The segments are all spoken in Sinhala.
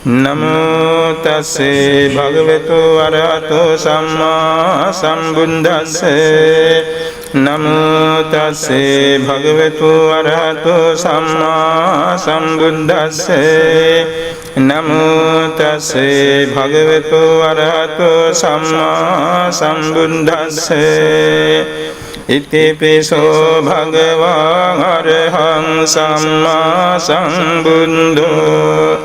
Namo tassa bhagavato arahato samma sambuddhassa. Namo tassa bhagavato arahato samma sambuddhassa. Namo tassa bhagavato arahato samma sambuddhassa. Iti piso bhagavan arahang samma sambuddho.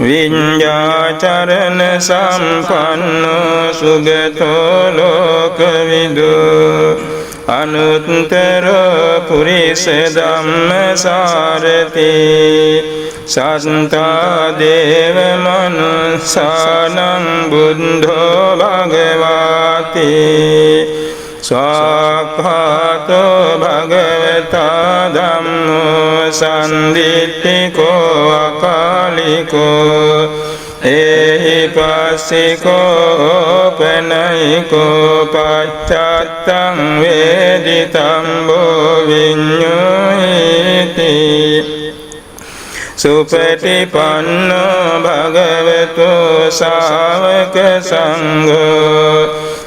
Viññācarana sampanno sugato lokavidu. Anuttara purisa dhamma sarati. Santa deva manussanam buddho bhagavati. Sakkhato bhagavata dhammo sanditthiko akaliko. Ehi passiko panayiko paccattam veditambo viññohiti. Supatipanno bhagavato sāvaka sangho.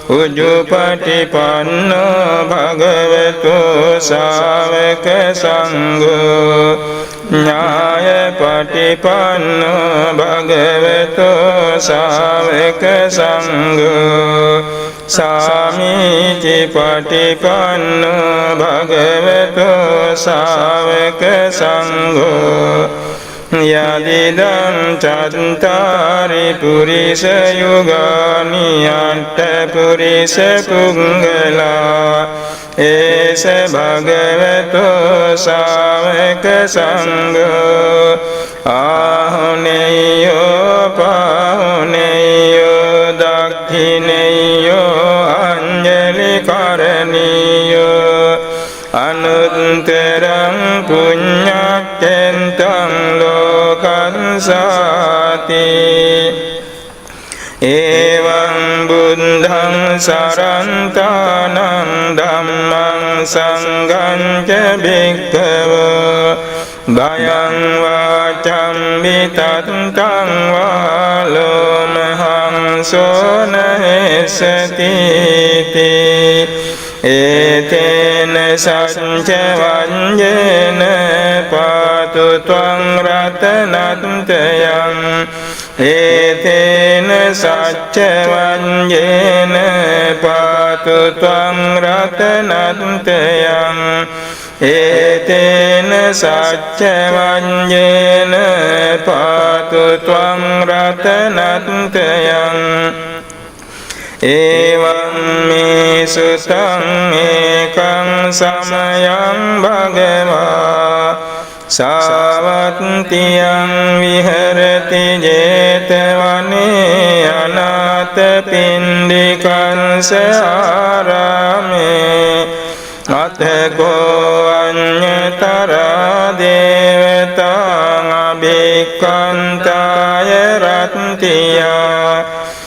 Ujjupatipanno bhagavato sāvaka sangho. Nyāyapatipanno bhagavato sāvaka sangho. Samīti patipanno bhagavato sāvaka sangho. Yadidam cattari purisa yugani atta purisa punggala. Esa bhagavato sāvaka sangho. Ahuneyo pahuneyo dakhineyo anjali karaniyo. Anutteram puññakkentam lokan sati. Evam buddham sarantanam dhammam sangham ca bhikkhava. Bhayam vācam vitattam vā lomaham sonahesati. Etena sacca vanjena patu tvang ratanatayam. Etena sacca vanjena patu tvang ratanatayam. Etena sacca vanjena patu tvang ratanatayam. Evam me sutang ekang samayang bhagava. Sāvattiyang viharati jetavane anāta pindikang sārāme. Atako anyatara devatang abhikkhantaya rattiya.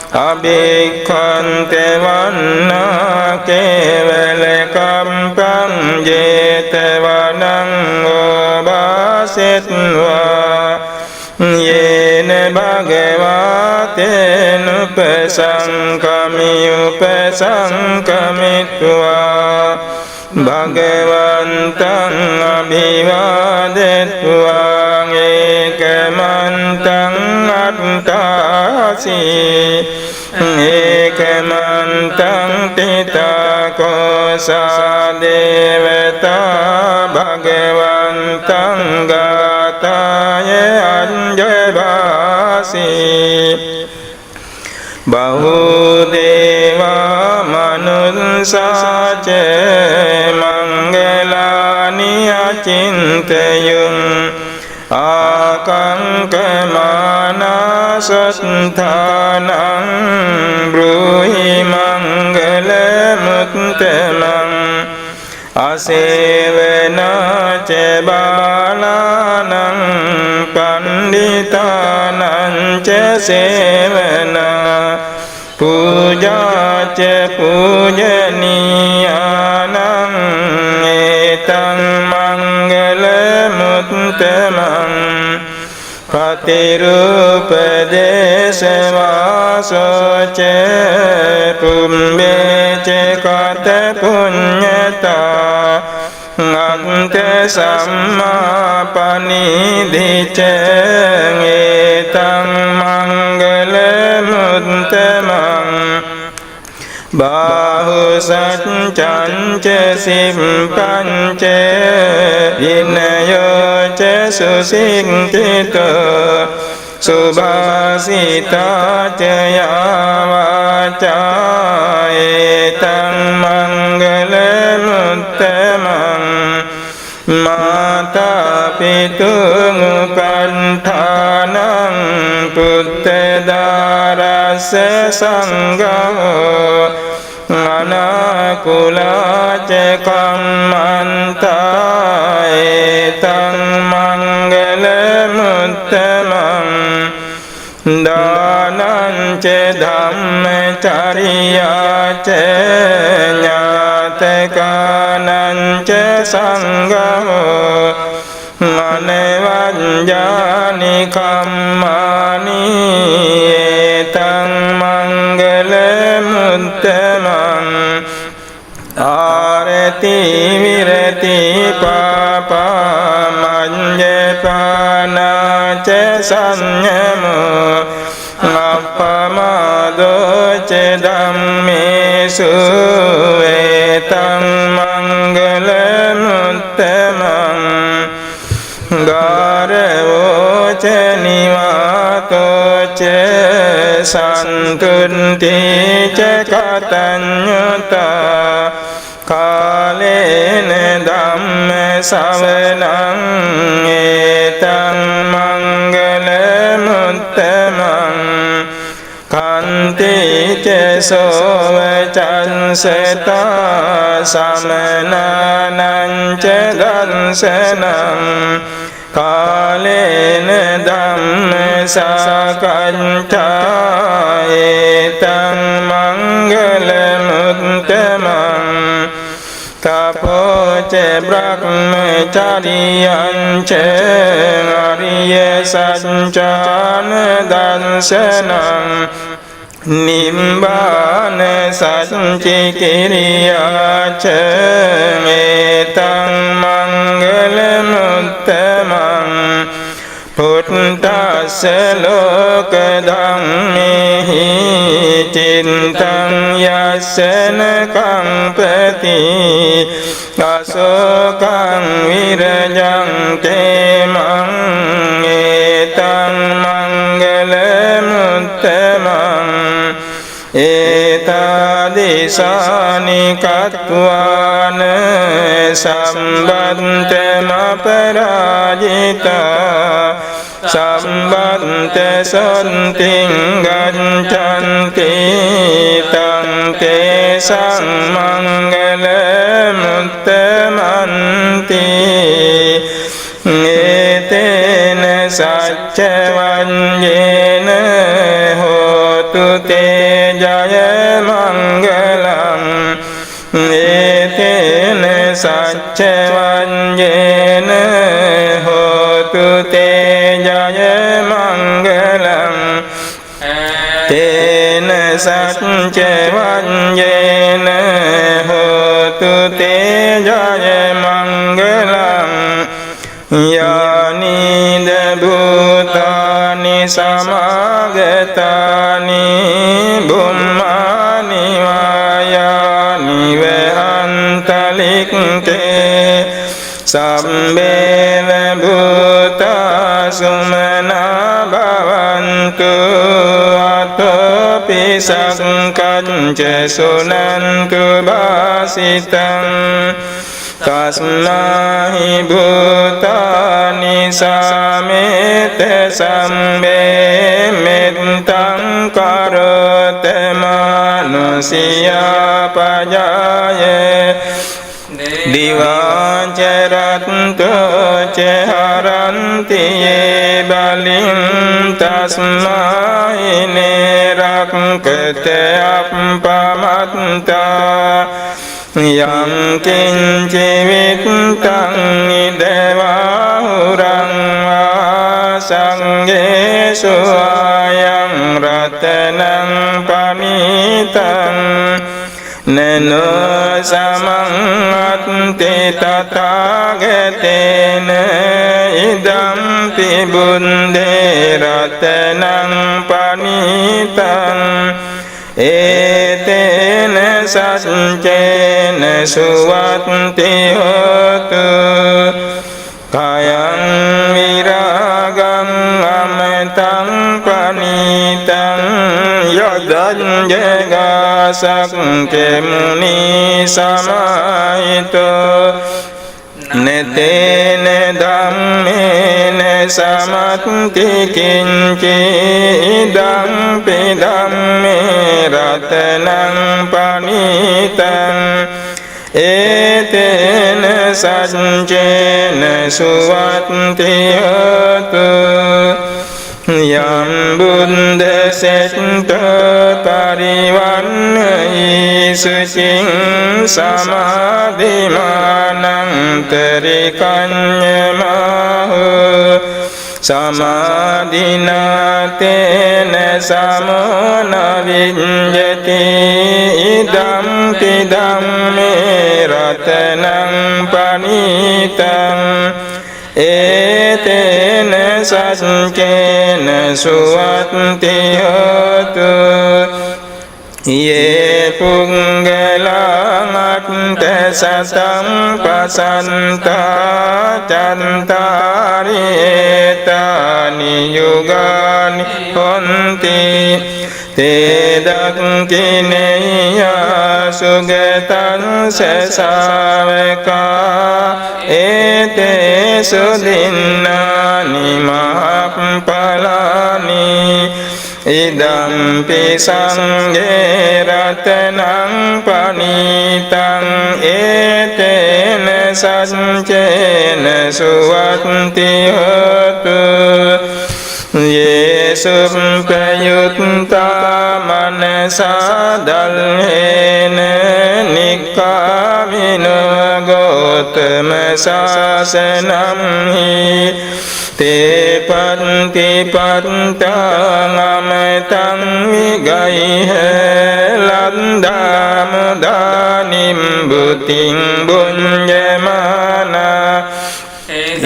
Abhikkante vanna kevalakampam jetavanang obasetva. Yena bhagavaten upasankami upasankamitva. Bhagavantang abhivadetva ekamantang attasi. Ekamantang titakosa devata. Bhagavantang gataya anjabasi. Bahudeva manussa ca mangalani acintayum. Akangkamana satthanang bruhi mangalamuttamang. Asevana ca balanang panditanang ca sevana. Puja ca pujaniyanang etang mangalamuttamang. Patirupadesavasoce pumbece kata punyata Ngante samma panidhice Etang manggala muttamang Bahu satcance simpance Vinayo ce susiktito Subhasita caya vaca Etang manggala muttamang Mata pitung kantanang Putte darase sanggaho Anakula cekamanta Etang manggala muttamang Danan ce dhamme cariya ce Nyatekanan ce sanggaho Manevajjani kammani Etang manggala muttamang Areti vireti papa manjepana ce sanyamo Appamado ce dhammesu Etang manggala muttamang Garevo ce nivato ce santunti ce katanyuta Kalene dhamme savanang Etang manggala muttamang Kanti ce sovacanseta Samananang ce dansanang Kalene dhamme sakanca Etang manggala muttamang Tapo ce brahmacariyan ce Arya sancana dansanang Nibbana sancikiriya ce Etang manggala muttamang Puttassa loka dhammehi Cintang yasana kampati Asokang virajang temang Etang manggala muttamang Etadisani kattvana Sambantamaparajita Sambante santing ganchanti Tang te sang manggala muttamanti Etena saccavanyena hotu te jaya manggalam Etena saccavanyena hotu te jaya manggalam Tena saccavanyena hotu te jaya manggalam Yani debutani samagatani Bummani vayani vehantalikte Sabbeva bhuta sumana bhavantu Atopi sankanca sunantu bhasitam Tasmahi bhutani samete sambe Mettang karote manusiya pajaye Divacaratto ce haranti ye balim Tasmahi nerakate appamatta Yang kinci vittang idevahurang සංඝේසු ආයං රතනං පනිතං නනෝ සමං අත්ති තථාගතේන ඉදම්පි බුන්දේ රතනං පනිතං ඒතේන සච්චේන සුවත්ති හෝතු කයං විරාගං අමතං පනිතං යදං ජගසක්ඛේ මුනි සමාහිතෝ නතේන ධම්මේන සමත්ති කිංචි ඉදං පිදම්මේ රතනං පනිතං ඒතේන සච්චේන සුවත්ති හෝතු යම් බුද්ධ සෙට්ඨ පරිවන්නයි සුචින් සමාධිමානං ත්‍රිකඤ්ඤමහෝ සමාධිනාතේන සමෝන විඤ්ඤති ඉදම් පිදම්මේ රතනං පනිතං ඒතේන සච්චේන සුවත්ති හෝතු යේ පුංගලං අට්ඨ සතං පසන්තා චන්තාරි ඒතානි යුගානි හොන්ති තේ දක්ඛිනේය සුගතං සසාවකා ඒතේ සුදින්නානි මහප්පලානි ඉදම්පි සංඝේ රතනං පනිතං ඒතේන සච්චේන සුවත්ති හෝතු යේසුම් ප්‍රයුත්තා මනසා දල්හේන නික්ඛාමිනෝ ගෝතම සාසනම් හි තේ පන්ති පන්තං අමතං විගයිහ ලන්දා මුදානිම් බුතින් බුඤ්ජමානා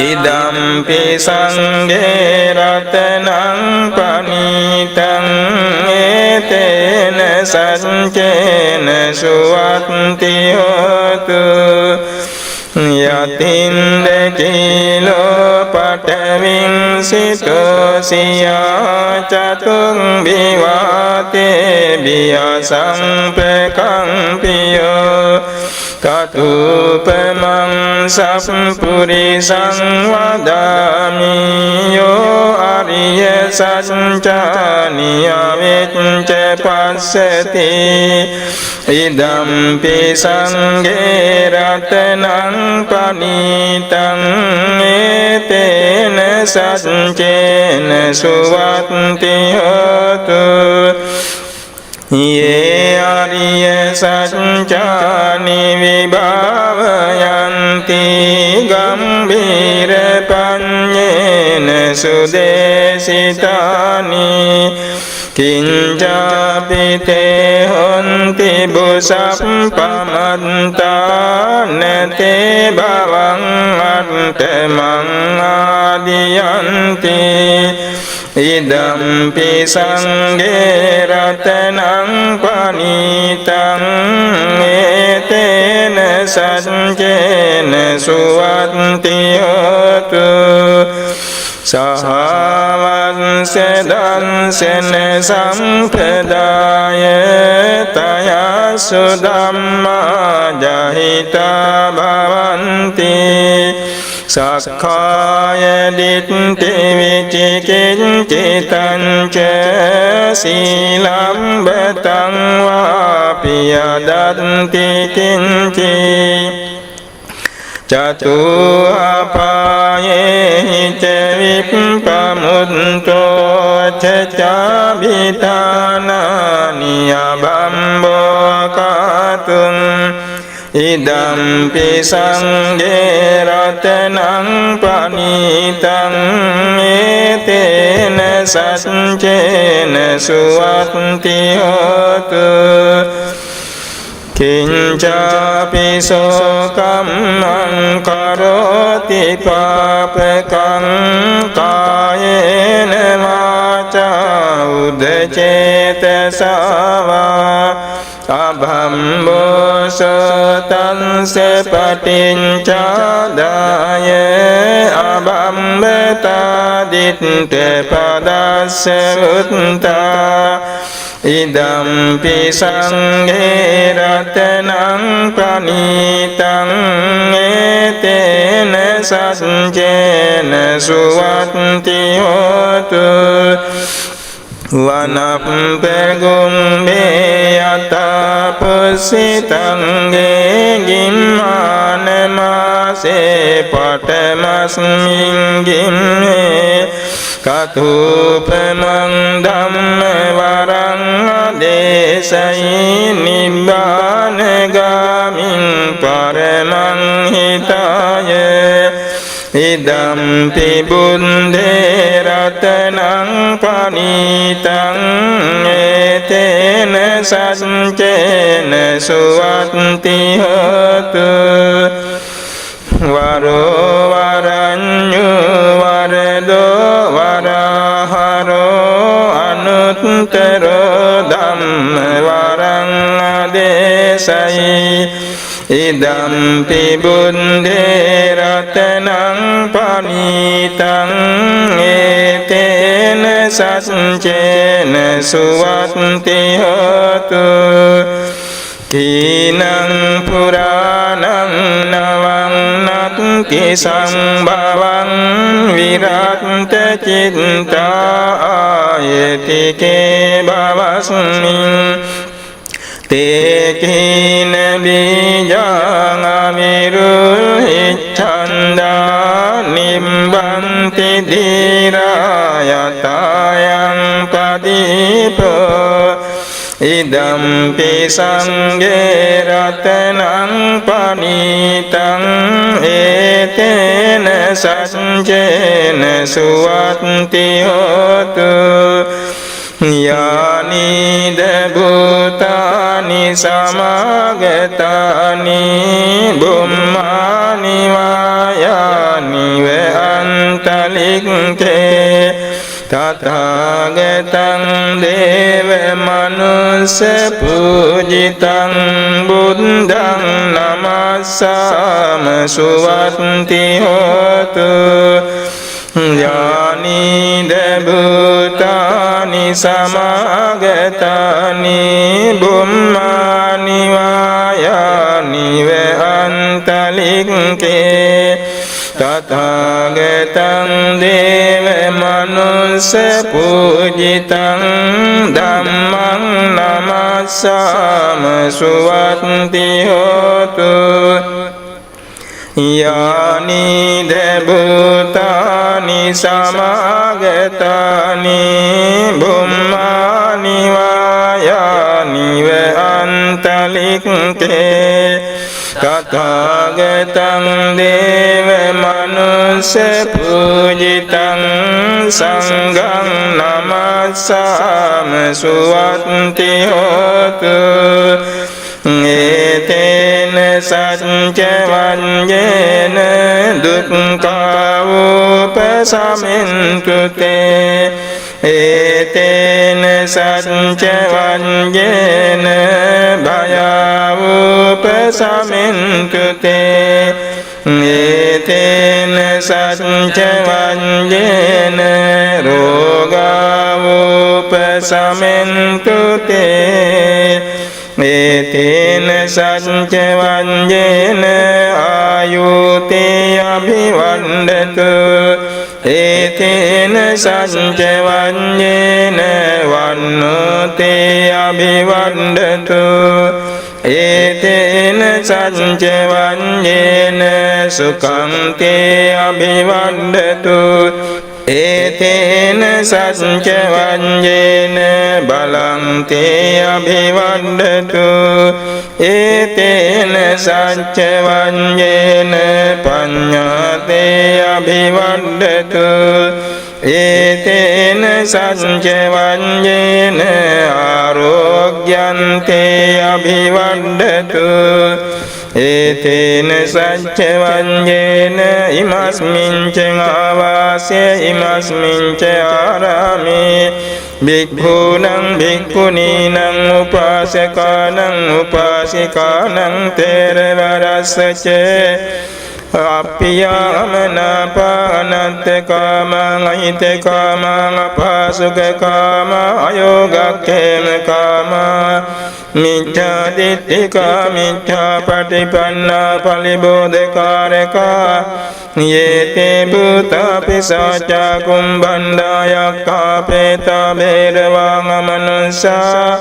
ඉදම්පි සංඝේ රතනං පනිතං ඒතේන සච්චේන සුවත්ති හෝතු යතින්ද කීලෝ පඨවින් සිතෝසියා චතුං විවාතේ බියසං ප්‍රකම්පියෝ තතුපමං සම්පුරිසං වදාමි යෝ අරිය සච්චානිය වෙච්ච පස්සති ඉදම්පි සංඝේ රතනං පනිතං ඒතේන සච්චේන සුවත්ති හෝතු යේ අරිය සච්චානි විභාවයන්ති ගම්භීර පඤ්ඤේන සුදේශිතානි කිංචාපිතේ හොන්ති බුසප්පමන්තා නතේ භවං අට්ඨමං ආදියන්ති ඉදම්පි සංඝේ රතනං පනිතං ඒතේන සච්චේන සුවත්ති හෝතු සහවංස දංසන සම්පදාය තයසු ධම්මා ජහිතා භවන්ති සක්ඛාය දිට්ඨි විචිකිච්ඡිතං ච සීලම්බතං වාපිය දන්ති කිංචි චතුඅපායේ ච විප්පමුත්තෝ චචාභිතානානි අබම්බෝ කාතුං idampi sanghe ratanang panitang etena satcena suvatti hotu kincapi sokamang karoti papakang kayena vaca udacetesava abhambo sotan sepatinchadaya abhambeta ditte padasya utta idampi sanghe ratanang pranitang etena satcena suvatti hotu vanapegum beyata pusitang gimmanemase patamasmin gimme katupamang dhamme varang adesai nibbānagamin paramang hitaya idampi buddhe ratanang panitang etena satcena suvatti hotu varo varanyu varado varaharo anuttaro dhamma varang adesai idampi buddhe ratanang panitang etena satcena suvatti hotu kinang puranang navang natki sambhavang viratta citta ayatike bhavasmin te kina bijang amirul hiccanda nimbanti dhirayatayang padipo idampi sanghe ratanang panitang etena satcena suvatti hotu yani debutani samagatani bummani vayani ve antalikte tathāgatang deva manusa pujitang buddhang namassāma suvatti hotu yani debutani samagatani bummani vayani ve antalikte tathāgatang deva manusa pujitang dhammang namassāma suvatti hotu yani debutani samagatani bummani vayani ve antalikte tathāgatang deva manusa pujitang sanghang namassāma suvatti hotu etena satca vanyena dukkha upasamintu te etena satca vanyena bhaya upasamintu te etena satca vanyena roga upasamintu te etena satca vanyena ayute abhivandatu etena satca vanyena vannote abhivandatu etena satca vanyena sukhang te abhivandatu ඒතේන සච්ච වඤ්ඤේන බලං තේ අභිවණ්ඩතු ඒතේන සච්ච වඤ්ඤේන පඤ්ඤාතේ අභිවණ්ඩතු ඒතේන සච්ච වඤ්ඤේන ආරෝග්‍යන්තේ අභිවණ්ඩතු ඒතේන සච්ච වඤ්ඤේන ඉමස්මින් ච ආවාසේ ඉමස්මින් ච ආරාමේ භික්ඛූනං භික්ඛුනීනං උපාසකානං උපාසිකානං තේරවරස්සච අප්පියාමනාපානත්ත කාමං අහිත කාමං අපාසුක කාම අයෝගක්ඛේම කාම මිච්ඡා දිට්ඨිකා මිච්ඡා පටිපන්නා පලිබෝධකාරකා යේතේ භූතා පිසාචා කුම්භණ්ඩායක්ඛා පේතා භේරවාං අමනුස්සා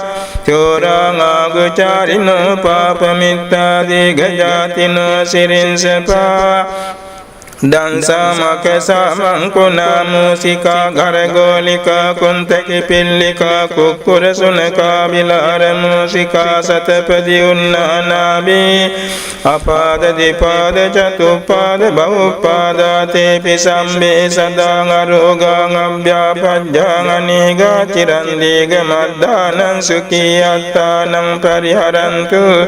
චෝරං ආගුචාරිනෝ පාපමිත්තා දීඝජාතිනෝ සිරින්සපා දංසාමක සමංකුණා මූසිකා ගරගෝලිකා කුන්තකි පිල්ලිකා කුක්කුරසුනකා බිලාර මූසිකා සතපදි උන්නානාබී අපාද දිපාද චතුපාද බහුපාදාතේපි සම්බේ සදාං අරෝගාං අභ්‍යාපජ්ජාං අනේගා චිරන්දීග මද්දානං සුඛී අත්තානං පරිහරන්තු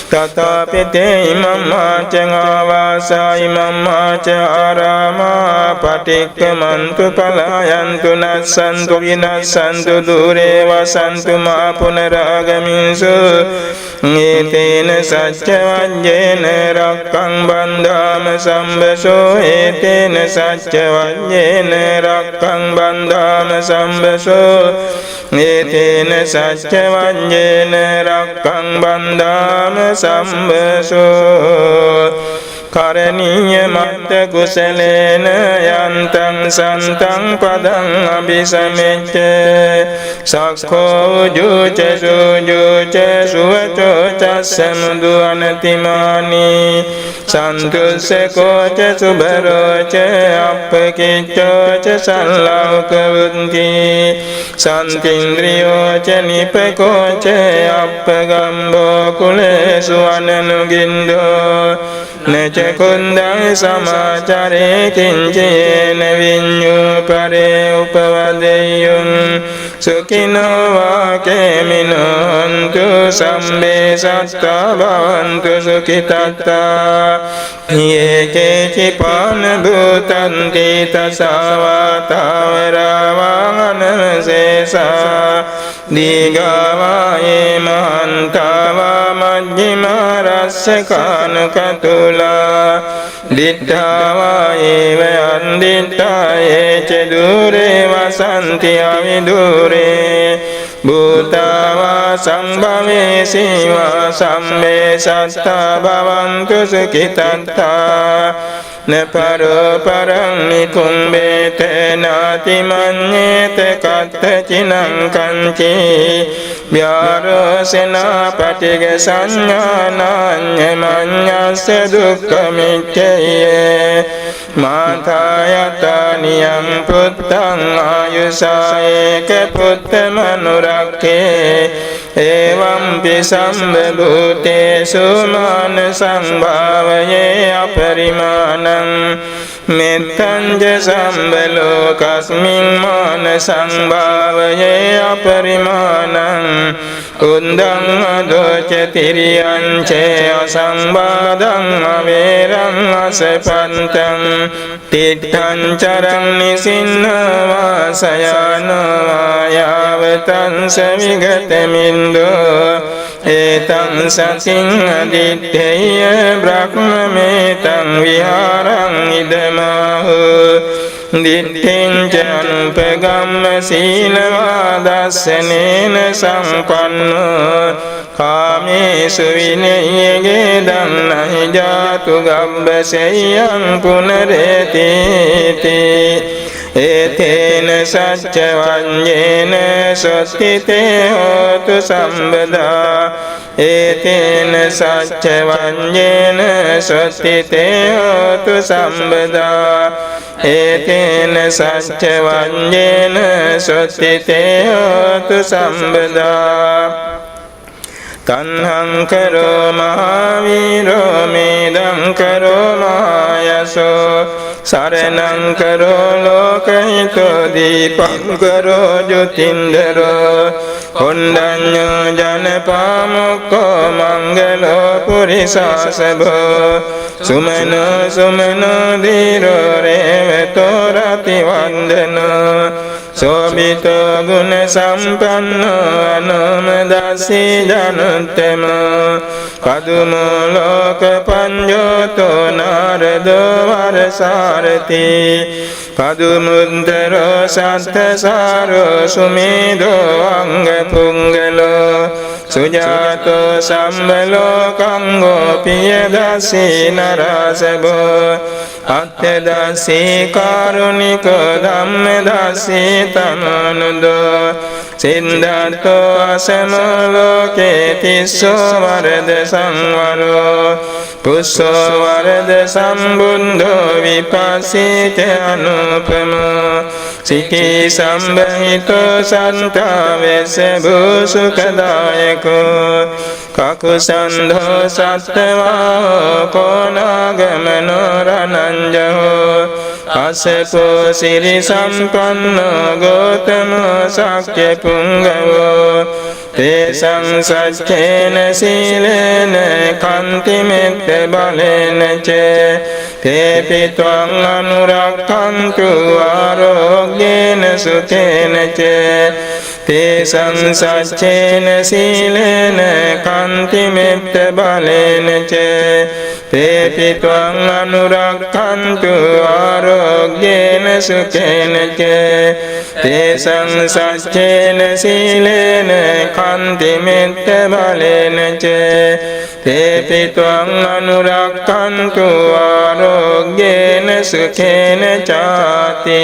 තථාපිතේ ඉමම්මාචං ආවාසා ඉමම්මාච ආරාමා පටික්කමන්තු පලායන්තු නස්සන්තු විනස්සන්තු දුරේ වසන්තු මා පුනරාගමින්සු ඒතේන සච්ච වඤ්ඤේන රක්ඛං බන්ධාම සම්බසෝ ඒතේන සච්ච වඤ්ඤේන රක්ඛං බන්ධාම සම්බසෝ ඒතේන සච්ච වඤ්ඤේන රක්ඛං බන්ධාම සම්බසෝ කරණීය මත්ත කුසලේන යන්තං සන්තං පදං අபிසමෙච්ච සක්ඛෝ උජුච සුජුච සුවචෝ චස්සමුදු අනතිමානි සන්තුස්සකෝ ච සුබරෝ ච අප්පකිච්ඡෝ ච සල්ලෞක වුන්ති සන්තින්ද්‍රියෝ ච නිපකෝ ච අප්පගම්බෝ කුලේසු අනනුගින්දෝ නච කුන්දං සමාචරේ කිංචේන විඤ්ඤු පරේ උපවදෙය්‍යං සුඛිනෝ වාකේමිනෝ හන්තු සම්මේ සත්තා භවන්තු සුඛිතත්තා යේකේ චිපාන භූතං තීතසාවාතාවරාවාං දීගාවායේ මහන්තාවා මජ්ජිමා රස්සකානුකතුලා දිට්ඨාවායේ වයන්දිට්ඨායේ ච දුරේ වසන්ති අවිදුරේ භූතාවා සම්භවේ සීවා සම්මේ සත්තා භවන්තු සුඛිතත්තා නපරෝ පරං නිකුම්බේත නාති මඤ්ඤේත කත්තචිනං කංචි ව්‍යාරෝසනා පටිග සංඥානඤ්ඤ මඤ්ඤස්ස දුක්ඛමිච්ඡයේ මාතායතනියං පුත්තං ආයුසායේක පුත්තමනුරක්ඛේ එවං පිසම්බභූතේසු මාන සංභාවයේ අපරිමාණං මෙත්තං ච සම්බලෝකස්මින් මාන සංභාවයේ අපරිමාණං උන්දං අදෝච තිරියං ච අසංබාධං අවේරං අසපන්තං තිත්තං චරං නිසින්නවාසයන වායාවතං සවිගතමින්දෝ ඒතං සතින් අදිත්තේය බ්‍රහ්මමේතං විහාරං ඉදමාහු දිට්ඨිං ච අනුපගම්ම සීලවා දස්සනේන සම්පන්නෝ කාමේසු විනය්‍යගේ දන්නහි ජාතු ගබ්බසෙය්‍යං පුනරේතිති ඒතේන සච්ච වඤ්ඤේන සොත්තිතේ හෝතු සම්බදා ඒතේන සච්ච වඤ්ඤේන සොත්තිතේ හෝතු සම්බදා ඒතේන සච්ච වඤ්ඤේන සොත්තිතේ හෝතු සම්බදා තණ්හං කරෝ මහාවීරෝ මේදං කරෝ මහායසෝ සරණං කරෝ ලෝකහිතෝ දීපං කරෝ ජ්‍යොතින්දරෝ කොණ්ඩඤ්ඤෝ ජනපාමුක්ඛෝ මංගලෝ පුරිසාසභෝ සුමනෝ සුමනෝ ධීරෝ රේවතෝ රතිවන්දනෝ සෝභිතෝ ගුණ සම්පන්නෝ අනුමදස්සී ජනුත්තමෝ පදුමෝ ලෝක පඤ්ඤෝතෝ නාරදෝ වරසාරති පදුමුද්දරෝ සත්තසාරෝ සුමේදෝ අංග පුංගලෝ සුජාතෝ සම්බලෝකං ගෝපියදස්සී නරසභෝ අත්ථදස්සී කාරුණිකෝ ධම්මදස්සී තමනුදෝ සින්දත්තෝ අසමෝ ලෝකේ තිස්සෝ වරද සංවරෝ පුස්සෝ වරද සම්බුද්ධෝ විපස්සීත අනුපමෝ සිකී සම්බහිතෝ සන්තාවෙස භූසුඛදායකෝ කකුසන්ධෝ සත්තවා කෝනාගමනෝ රණංජහෝ අසපෝ සිරි සම්පන්නෝ ගෝතමෝ සක්්‍ය පුංගවෝ තේසං සච්චේන සීලේන කන්ති මෙත්ත බලේන චේ තේපි ත්වං අනුරක්ඛන්තු ආරෝග්‍යේන සුඛේන චේ තේසං සච්චේන සීලේන කන්ති මෙත්ත බලේන චේ තේපි ත්වං අනුරක්ඛන්තු ආරෝග්‍යේන සුඛේන චේ තේසං සච්චේන සීලේන කන්ති මෙත්ත බලේන චේ තේපි ත්වං අනුරක්ඛන්තු ආරෝග්‍යේන සුඛේන චාති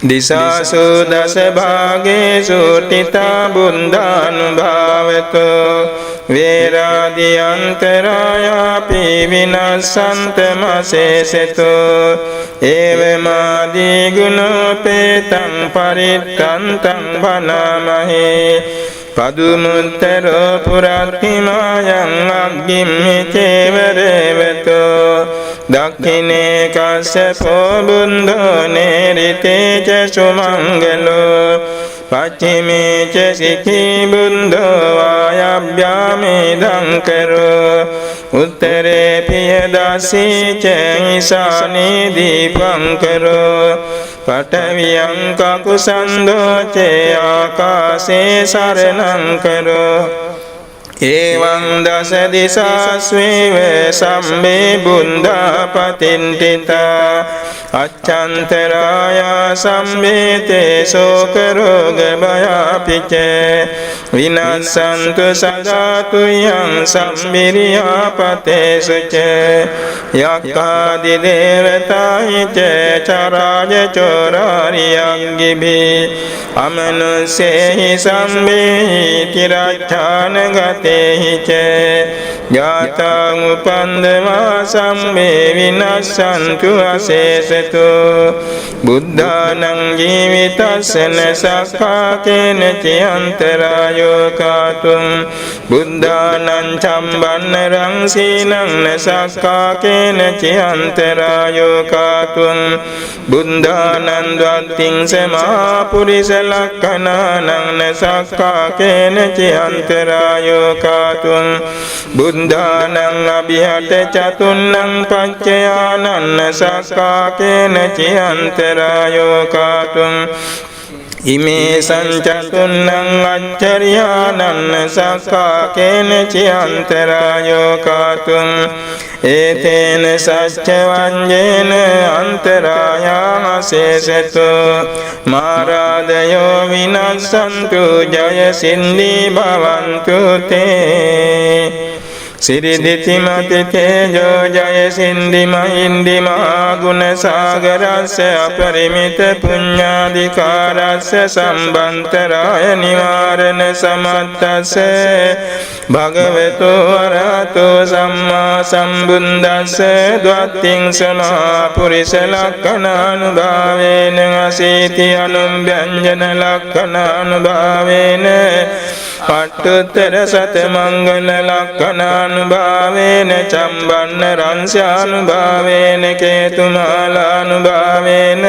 දිසාසු දස භාගේසු තිතා බුද්ධානුභාවතෝ වේරාදි අන්තරායාපි විනස්සන්තමසේසතෝ ඒවමාදී ගුණෝපේතං පරිත්තන්තං භනාමහේ පදුමුත්තරෝ පුරත්තිමායං අග්ගිම්මි චේවරේවතෝ දක්ඛිනේ කස්සපෝ බුද්ධෝ නේරිතේ ච සුමංගලෝ පච්චිමේ ච සිඛී බුද්ධෝ වායබ්භ්‍යාමේ දංකරෝ උත්තරේ පියදස්සී ච ඊශානේ දීපංකරෝ පඨවියං කකුසන්ධෝ ච ආකාසේ සරණං කරෝ එවං දස දිසාස්වේව සම්මේ බුද්ධා පතින්තිතා අච්ඡන්තරායා සම්මේතේ ශෝක රෝග භයාපිච විනස්සන්තු සදාතු යං සම්මිරියා පතේසුච යක්ඛාදි දේවතායි ච චරාජ චෝරාරියං ගිභි අමනුස්සේහි සම්මේහි තිරච්ඡාන ගතේහි ච ජාතං උපන්දවා සම්මේ විනස්සන්තු අසේසතු බුද්ධානං ජීවිතස්සන සක්ඛාකේන චයන්තරායෝ කාතුම් බුද්ධානං චම්බන්නරං සීනං නසක්ඛාකේන චයන්තරායෝ කාතුම් බුද්ධානං ද්වත්තිං සමා පුරිස ලක්ඛනානං නසක්ඛාකේන චයන්තරායෝ කාතුම් බුද්ධානං අභිහත චතුන්නං පච්චයානං සක්ඛාකේන චයන්තරායෝ කාතුම් ඉමේ සංචතුන්නං අච්චරියානං සක්ඛාකේන චයන්තරායෝ කාතුම් ඒතේන සච්ච වඤ්ඤේන අන්තරායාසේසතෝ මාරාදයෝ විනස්සන්තු ජය සින්දී භවන්තු තේ සිරිදිතිමති තේජෝ ජය සින්දි මහින්දිමා ගුණ සාගරස්ස අපරිමිත පුඤ්ඤාධිකාරස්ස සම්බන්තරාය නිවාරණ සමත්තස්ස භගවතු අරහතෝ සම්මා සම්බුද්දස්ස ද්වත්තිං සමා පුරිස ලක්ඛණානුභාවේන අසීති අනුභ්‍යංජන ලක්ඛණානුභාවේන පට්ඨුත්තර සත මංගල ලක්ඛණානුභාවේන චම්බන්න රංශානුභාවේන කේතුමාලානුභාවේන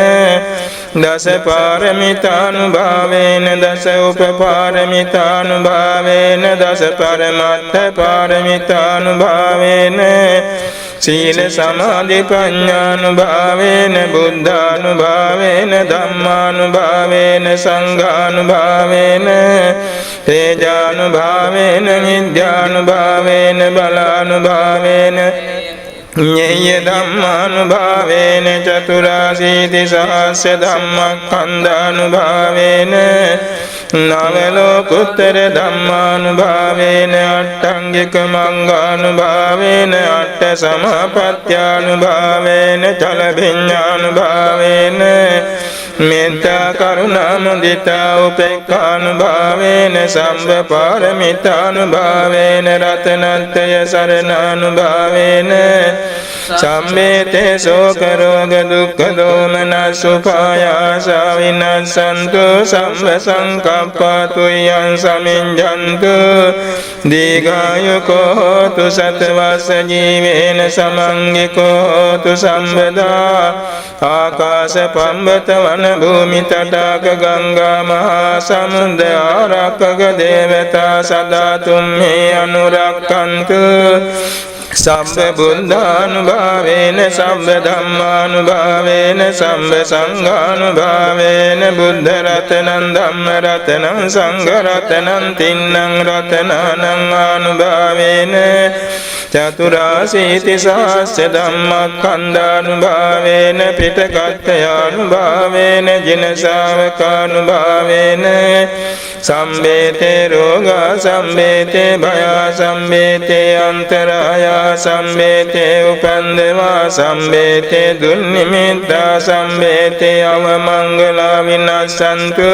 දස පාරමිතානුභාවේන දස උපපාරමිතානුභාවේන දස පරමත්ථ පාරමිතානුභාවේන සීල සමාධි ප්‍රඥානුභාවේන බුද්ධානුභාවේන ධම්මානුභාවේන සංඝානුභාවේන තේජානුභාවේන විද්‍යානුභාවේන බලානුභාවේන ඤේය ධම්මානුභාවේන චතුරාසීති සහස්ස ධම්මස්කන්ධානුභාවේන නවලෝකුත්තර ධම්මානුභාවේන අට්ඨංගික මංගානුභාවේන අට්ඨ සමාපත්ත්‍යානුභාවේන චලභිඤ්ඤානුභාවේන මෙත්තා කරුණා මුදිතා උපේක්ඛානුභාවේන සම්බ පාරමිතානුභාවේන රතනත්‍රය සරණානුභාවේන සම්මේතේ ශෝක රෝග දුක්ඛ දෝමනස් උපායාස විනස්සන්තු සම්බ සංකප්පතු යං සමිඤ්ඤන්තු දීඝායුකෝ හෝතු සතවස්ස ජීවේන සමංගිකෝ හෝතු සම්බදා ආකාශ පම්බත වන භූමි තටාක ගංගා මහා සමුද්‍ර ආරක්කක දේවතා සදා තුම්හි අනුරක්ඛන්තු සම්බ බුද්ධානුභාවේන සම්බ ධම්මානුභාවේන සම්බ සංඝානුභාවේන බුද්ධ රතනං ධම්ම රතනං සංඝ රතනං තින්නං රතනානං ආනුභාවේන චතුරාසීති සහස්ස ධම්මස්කන්ධානුභාවේන පිටකත්ථයානුභාවේන ජින ශාවකානුභාවේන සම්බේතේ රෝගා සම්බේතේ භයා සම්බේතේ අන්තරායා සම්බේතේ උපන්දවා සම්බේතේ දුන්නිමිත්තා සම්බේතේ අවමංගලා විනස්සන්තු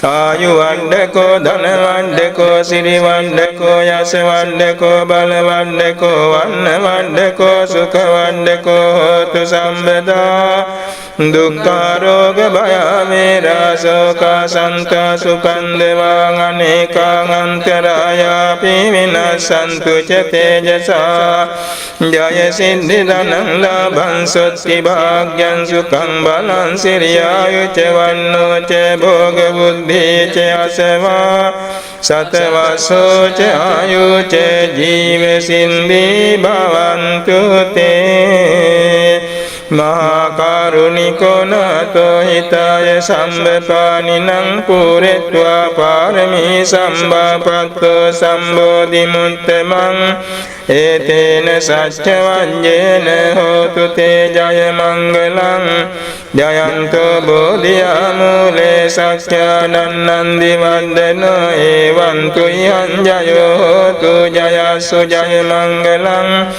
ආයු වණ්ඩකෝ ධන වණ්ඩකෝ සිරි වණ්ඩකෝ යස වණ්ඩකෝ බල වණ්ඩකෝ වන්න වණ්ඩකෝ සුඛ වණ්ඩකෝ හෝතු සම්බදා දුක්ඛාරෝග භය වේරා ශෝක සන්තා සුඛන්දවා අනේකං අන්තරායාපි විනස්සන්තු ච තේජසා ජය සිද්ධි ධනං ලාභං සොත්ති භාග්‍යං සුඛං බලං සිරියායු ච වන්නෝ ච භෝග බුද්ධි ච අසවා සතවසෝ ච ආයු ච ජීව සින්දි භවන්තු තේ මහා කරුණිකෝ නාතෝ හිතාය සම්බපානිනං පුරෙත්වා පාරමී සම්බාපත්තෝ සම්බෝධි මුත්තමං ඒතේන සච්ච වඤ්ඤේන හෝතු තේ ජය මංගලං ජයන්තෝ බෝධියා මූලේ සක්ඛානන්නන්දි වන්දනෝ එවං තුයං ජයෝ හෝතු ජයසු ජය මංගලං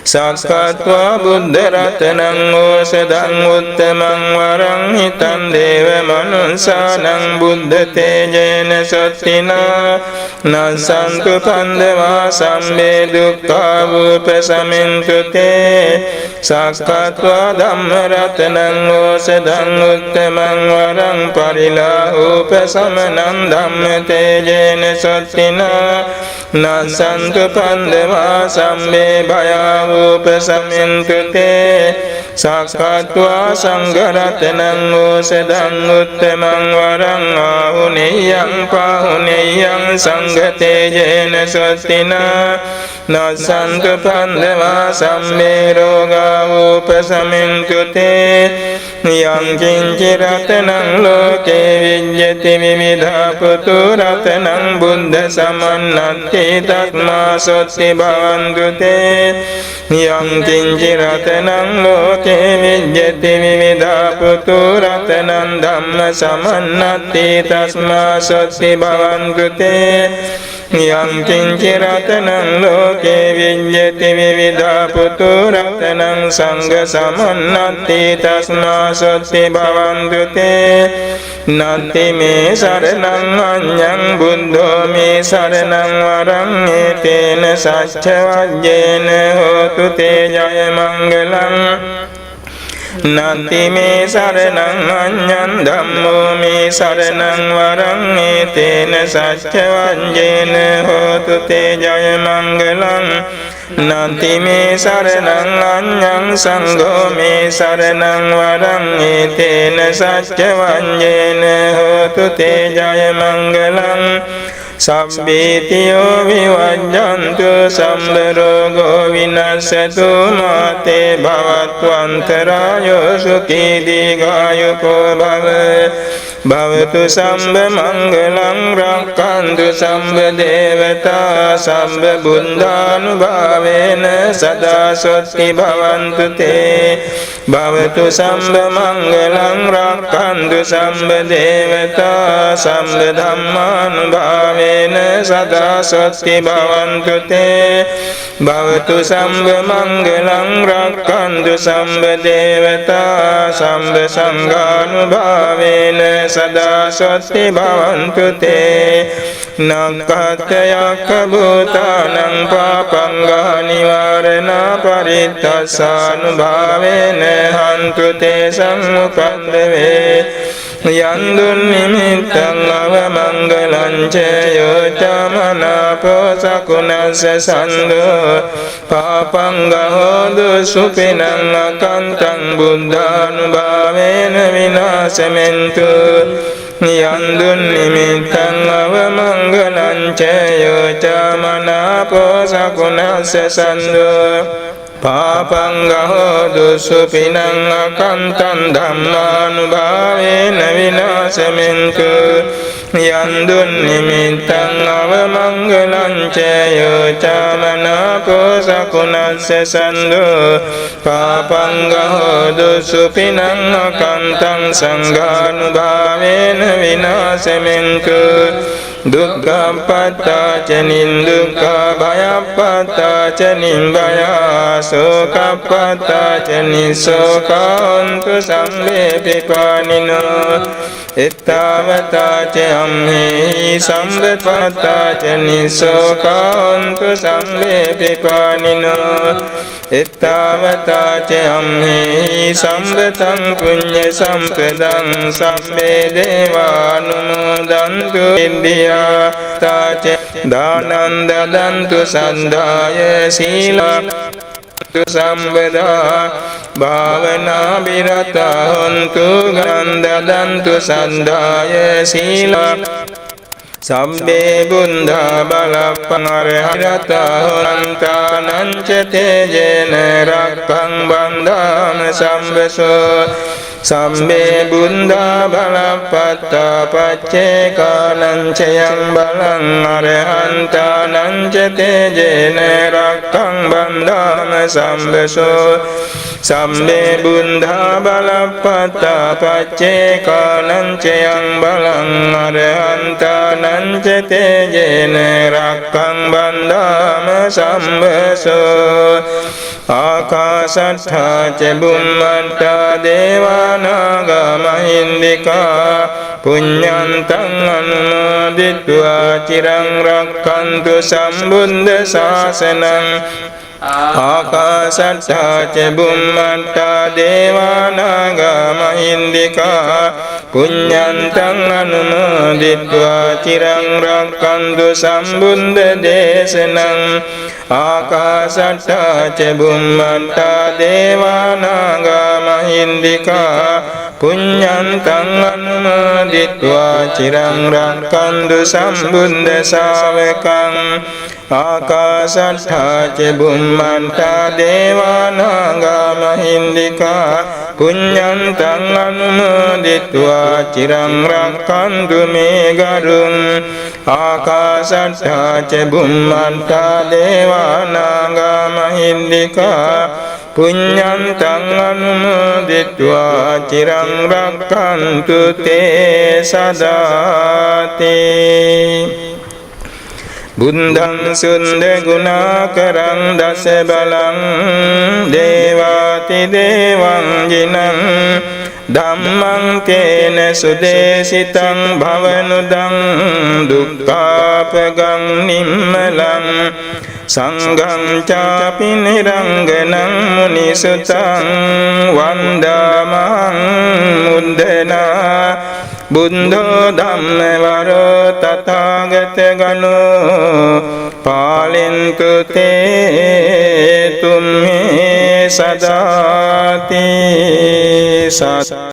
සක්කත්වා බුද්ධ රතනං ඕසදං උත්තමං වරං හිතං දේව මනුස්සානං බුද්ධ තේජේන සත්තිනා නසන්තු පන්දවා සම්මේ දුක්ඛා වූපසමින්තු තේ සක්කත්වා ධම්ම රතනං ඕසදං උත්තමං වරං පරිලාහෝපසමනං ධම්ම තේජේන සත්තිනා නසන්තු පන්දවා සම්මේ භයා උපසමින්තු තේ සක්කත්වා සංඝ රතනං ඕසදං උත්තමං වරං ආහුනේයං පාහුනේයං සංඝ තේජේන සත්තිනා නසන්තු පන්දවා සම්මේ රෝගා උපසමින්තු තේ යං කිංචි රතනං ලෝකේ විඤ්ඤති විවිධා පුතු රතනං බුද්ධ සමන්නත්ති තස්මා සොත්ති භවන්තු තේ යං කිංචි රතනං ලෝකේ විඤ්ඤති විවිධා පුතු රතනං ධම්ම සමන්නත්ති තස්මා සොත්ති භවන්තු තේ යං කිංචි රතනං ලෝකේ විඤ්ඤති විවිධා පුතු රතනං සංඝ සමන්නත්ති තස්මා සොත්ති භවන්තු තේ නත්ති මේ සරණං අඤ්ඤං බුද්ධෝ මේ සරණං වරං ඒතේන සච්ච වජ්ජේන හෝතු තේ ජය මංගලං නත්ති මේ සරණං අඤ්ඤං ධම්මෝ මේ සරණං වරං ඒතේන සච්ච වජ්ජේන හෝතු තේ ජය මංගලං නත්ති මේ සරණං අඤ්ඤං සංඝෝ මේ සරණං වරං ඒතේන සච්ච වජ්ජේන හෝතු තේ ජය මංගලං සම්බේතියෝ විවජ්ජන්තු සම්බ රෝගෝ විනස්සතු මාතේ භවත්වන්තරායෝ සුඛී දීඝායුකෝ භව භවතු සම්බ මංගලං රක්ඛන්තු සම්බ දේවතා සම්බ බුද්ධානුභාවේන සදා සොත්ති භවන්තු තේ භවතු සම්බ මංගලං රක්ඛන්තු සම්බ දේවතා සම්බ ධම්මානුභාවේන සදා සොත්ති භවන්තු තේ භවතු සම්බ මංගලං රක්ඛන්තු සම්බ දේවතා සම්බ සංඝානුභාවේන සදා සොත්ති භවන්තු තේ නක්ඛත්යක භූතානං පාපං ගානිවාරණා පරිත්තස්සානුභාවේන හන්තු තේ සම්මුපද්දවේ යන්දුන් නිමිත්තං අවමංගලං චයෝ චමනාපෝ සකුණස්ස සන්දෝ පාපං ගහෝදු සුපිනං අකන්තං බුද්ධානුභාවේන විනාශමෙන්තු යන්දුන් නිමිත්තං අවමංගලං චයෝ චමනාපෝ සකුණස්ස සන්දෝ පාපං ගහෝදු සුපිනං අකන්තං ධම්මානුභාවේන විනාශමෙන්තු යන්දුන් නිමිත්තං අවමංගලං චයෝ චමනාපෝ සකුණස්ස සන්දෝ පාපං ගහෝදු සුපිනං අකන්තං සංඝානුභාවේන විනාශමෙන්තු දුක්ඛප්පත්තා ච නින්දුක්ඛා භයප්පත්තා ච නිබ්බයා සෝකප්පත්තා ච නිසෝකාන්තු සම්මේ පිපානිනෝ එත්තාවතා ච අම්හෙහි සම්බපත්තා ච නිසෝකාන්තු සම්මේ පිපානිනෝ එත්තාවතා ච අම්හෙහි සම්බතං පුඤ්ඤ සම්පදං සම්මේ දේවානුමෝදන්තු ඉන්දියා තාච දානං දදන්තු සන්දාය සීලා සම්බදා භාවනා විරතා හොන්තු ගන්ධදන්තු සන්දාය සීලා සම්බේ බුද්ධා බලප්පං අරහතං ච තේජේන රක්ඛං බන්ධාම සම්බසෝ සම්බේ බුද්ධා බලප්පත්තා පච්චේකානං චයං බලං අරහන්තානං ච තේජේන රක්ඛං බන්ධාම සම්බසෝ සම්බේ බුද්ධා බලප්පත්තා පච්චේකානං චයං බලං අරහන්තානං ච තේජේන රක්ඛං බන්ධාම සම්බසෝ ආකාශට්ඨා ච බුම්මට්ඨා දේවානාගා මහින්దికා පුඤ්ඤන්තං අනුමෝදිत्वा චිරං රක්ඛන්තු සම්බුද්ධ ශාසනං ආකාශට්ඨා ච බුම්මට්ඨා දේවානාගා මහින්దికා පුඤ්ඤන්තං අනුමෝදිत्वा චිරං රක්ඛන්තු සම්බුද්ධ දේශනං ආකාශට්ඨා ච බුම්මට්ඨා දේවානාගා මහින්దికා පුඤ්ඤන්තං අනුමෝදිत्वा චිරං රක්ඛන්තු සම්බුද්ධ ශාවකං ආකාශට්ඨා ච බුම්මට්ඨා දේවානාගා මහින්దికා පුඤ්ඤන්තං අනුමෝදිत्वा චිරං රක්ඛන්තු මේ ගරුං ආකාශට්ඨා ච බුම්මට්ඨා දේවානාගා මහින්దికා පුඤ්ඤන්තං අනුමෝදිत्वा චිරං රක්ඛන්තු තේ සදාති බුද්ධං සුන්ද ගුණාකරං දස බලං දේවාති දේවං ජිනං ධම්මං තේන සුදේශිතං භවනුදං දුක්ඛාපගං නිම්මලං සංඝං චාපි නිරංගනං මුනිසුතං වන්දාමං මුද්දනා බුද්ධෝ ධම්මවරෝ තථාගත ගණෝ පාලෙන් කෘතේ තුම්මේ සදාති සත්